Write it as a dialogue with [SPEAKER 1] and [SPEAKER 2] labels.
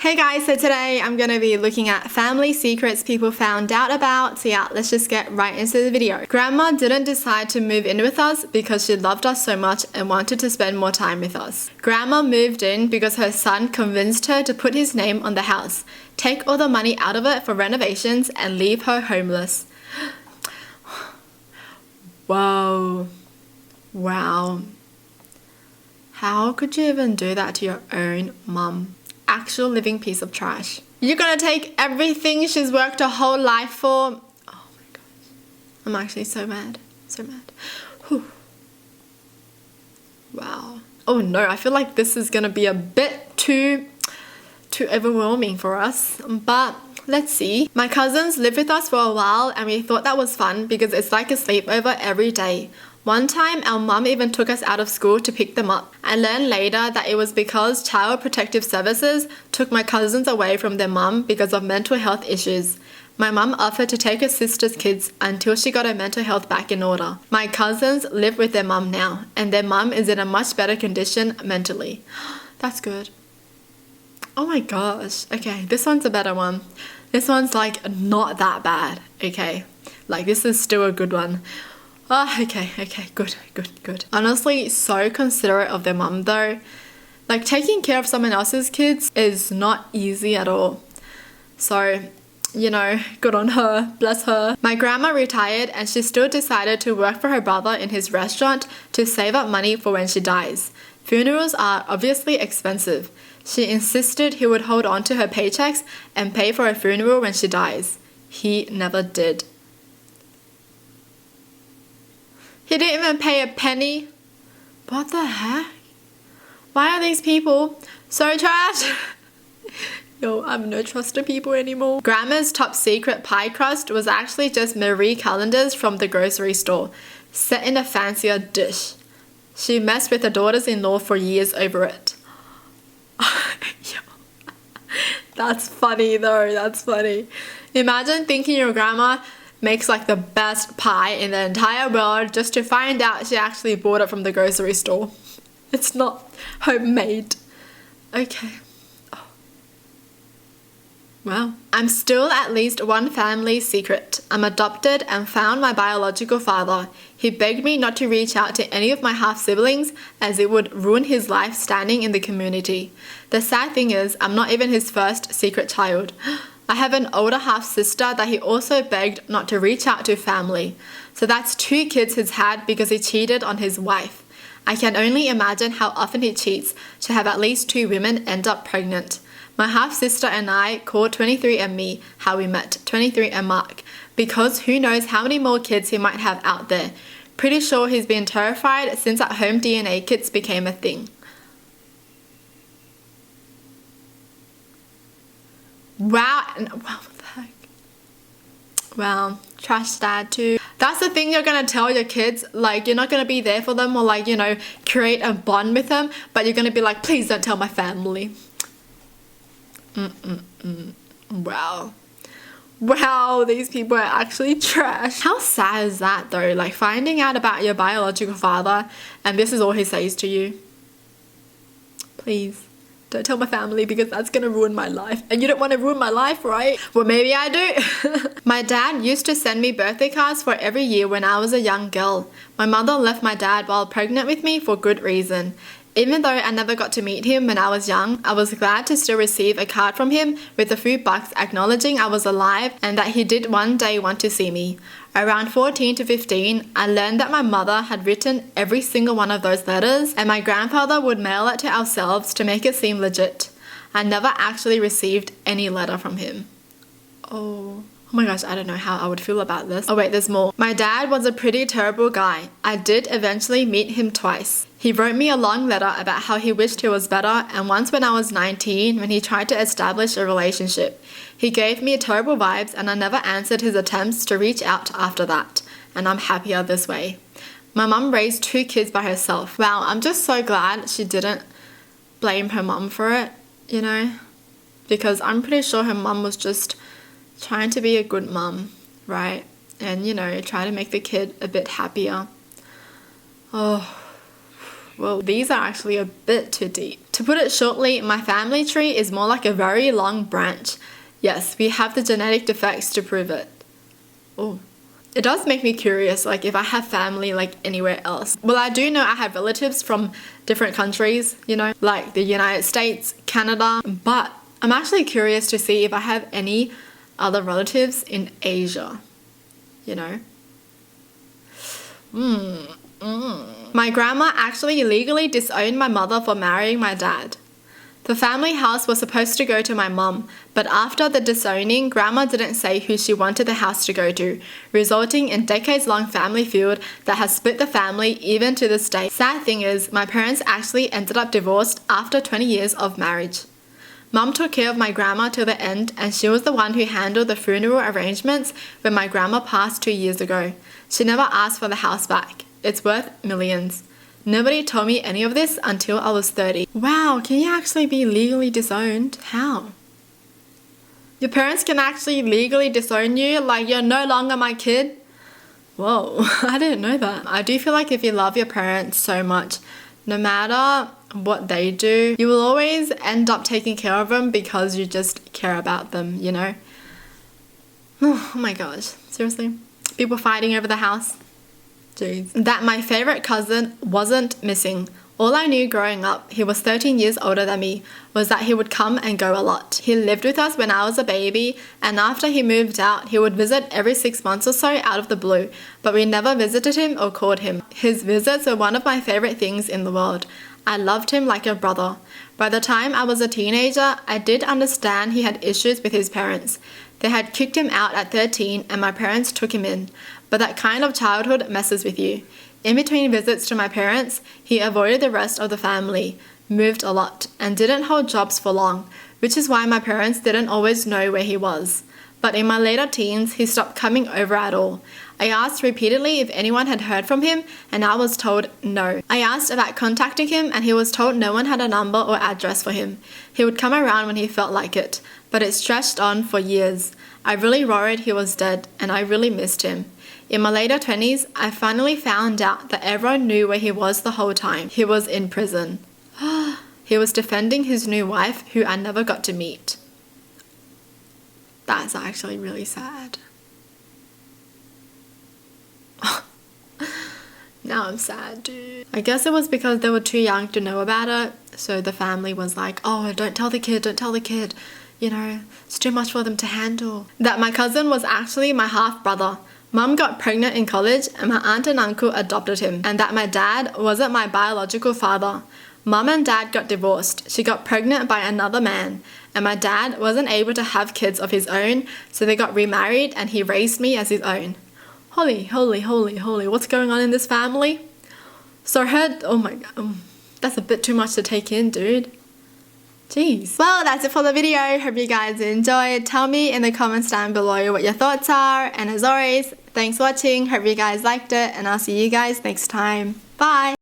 [SPEAKER 1] Hey guys, so today I'm going to be looking at family secrets people found out about. So yeah, let's just get right into the video. Grandma didn't decide to move in with us because she loved us so much and wanted to spend more time with us. Grandma moved in because her son convinced her to put his name on the house, take all the money out of it for renovations, and leave her homeless. Whoa. Wow. How could you even do that to your own mum? Actual living piece of trash. You're gonna take everything she's worked her whole life for. Oh my gosh. I'm actually so mad. So mad. Whew. Wow. Oh no, I feel like this is gonna be a bit too overwhelming for us. But let's see. My cousins lived with us for a while and we thought that was fun because it's like a sleepover every day. One time, our mum even took us out of school to pick them up. I learned later that it was because Child Protective Services took my cousins away from their mum because of mental health issues. My mum offered to take her sister's kids until she got her mental health back in order. My cousins live with their mum now, and their mum is in a much better condition mentally. That's good. Oh my gosh. Okay, this one's a better one. This one's like not that bad. Okay, like this is still a good one. Oh, okay, good. Honestly, so considerate of their mum though. Like taking care of someone else's kids is not easy at all. So, you know, good on her, bless her. My grandma retired and she still decided to work for her brother in his restaurant to save up money for when she dies. Funerals are obviously expensive. She insisted he would hold on to her paychecks and pay for her funeral when she dies. He never did. He didn't even pay a penny. What the heck? Why are these people so trash? Yo, I have no trust in people anymore. Grandma's top secret pie crust was actually just Marie calendars from the grocery store, set in a fancier dish. She messed with her daughters-in-law for years over it. That's funny though, that's funny. Imagine thinking your grandma makes like the best pie in the entire world just to find out she actually bought it from the grocery store. It's not homemade. Okay. Oh. Wow. I'm still at least one family secret. I'm adopted and found my biological father. He begged me not to reach out to any of my half-siblings as it would ruin his life standing in the community. The sad thing is, I'm not even his first secret child. I have an older half-sister that he also begged not to reach out to family. So that's 2 kids he's had because he cheated on his wife. I can only imagine how often he cheats to have at least 2 women end up pregnant. My half-sister and I called 23andMe how we met, 23 and Mark, because who knows how many more kids he might have out there. Pretty sure he's been terrified since at-home DNA kits became a thing. Wow, what the heck? Wow, trash dad too. That's the thing you're gonna tell your kids, like you're not gonna be there for them or like, you know, create a bond with them, but you're gonna be like, please don't tell my family. Wow. Wow, these people are actually trash. How sad is that though? Like finding out about your biological father and this is all he says to you. Please. Don't tell my family because that's gonna ruin my life. And you don't want to ruin my life, right? Well, maybe I do. My dad used to send me birthday cards for every year when I was a young girl. My mother left my dad while pregnant with me for good reason. Even though I never got to meet him when I was young, I was glad to still receive a card from him with a few bucks acknowledging I was alive and that he did one day want to see me. Around 14 to 15, I learned that my mother had written every single one of those letters and my grandfather would mail it to ourselves to make it seem legit. I never actually received any letter from him. Oh my gosh, I don't know how I would feel about this. Oh wait, there's more. My dad was a pretty terrible guy. I did eventually meet him twice. He wrote me a long letter about how he wished he was better, and once when I was 19, when he tried to establish a relationship. He gave me terrible vibes and I never answered his attempts to reach out after that, and I'm happier this way. My mum raised 2 kids by herself. Wow, I'm just so glad she didn't blame her mum for it, you know, because I'm pretty sure her mum was just trying to be a good mum, right? And, you know, try to make the kid a bit happier. Oh, well, these are actually a bit too deep. To put it shortly, my family tree is more like a very long branch. Yes, we have the genetic defects to prove it. Oh. It does make me curious, like if I have family like anywhere else. Well, I do know I have relatives from different countries, you know, like the United States, Canada, but I'm actually curious to see if I have any other relatives in Asia, you know. My grandma actually illegally disowned my mother for marrying my dad. The family house was supposed to go to my mum, but after the disowning, Grandma didn't say who she wanted the house to go to, resulting in decades-long family feud that has split the family even to this day. Sad thing is, my parents actually ended up divorced after 20 years of marriage. Mum took care of my grandma till the end, and she was the one who handled the funeral arrangements when my grandma passed 2 years ago. She never asked for the house back. It's worth millions. Nobody told me any of this until I was 30. Wow, can you actually be legally disowned? How? Your parents can actually legally disown you, like you're no longer my kid? Whoa, I didn't know that. I do feel like if you love your parents so much, no matter what they do, you will always end up taking care of them because you just care about them, you know? Oh my gosh, seriously? People fighting over the house? Jeez. That my favorite cousin wasn't missing. All I knew growing up, he was 13 years older than me, was that he would come and go a lot. He lived with us when I was a baby, and after he moved out, he would visit every 6 months or so out of the blue, but we never visited him or called him. His visits were one of my favorite things in the world. I loved him like a brother. By the time I was a teenager, I did understand he had issues with his parents. They had kicked him out at 13 and my parents took him in. But that kind of childhood messes with you. In between visits to my parents, he avoided the rest of the family, moved a lot, and didn't hold jobs for long, which is why my parents didn't always know where he was. But in my later teens, he stopped coming over at all. I asked repeatedly if anyone had heard from him, and I was told no. I asked about contacting him, and he was told no one had a number or address for him. He would come around when he felt like it, but it stretched on for years. I really worried he was dead, and I really missed him. In my later 20s, I finally found out that everyone knew where he was the whole time. He was in prison. He was defending his new wife, who I never got to meet. That's actually really sad. Now I'm sad, dude. I guess it was because they were too young to know about it, so the family was like, oh, don't tell the kid. You know, it's too much for them to handle. That my cousin was actually my half-brother. Mum got pregnant in college and my aunt and uncle adopted him, and that my dad wasn't my biological father. Mum and dad got divorced. She got pregnant by another man, and my dad wasn't able to have kids of his own, so they got remarried and he raised me as his own. Holy, what's going on in this family? So oh my god, that's a bit too much to take in, dude. Jeez. Well, that's it for the video. Hope you guys enjoyed. Tell me in the comments down below what your thoughts are. And as always, thanks for watching. Hope you guys liked it. And I'll see you guys next time. Bye.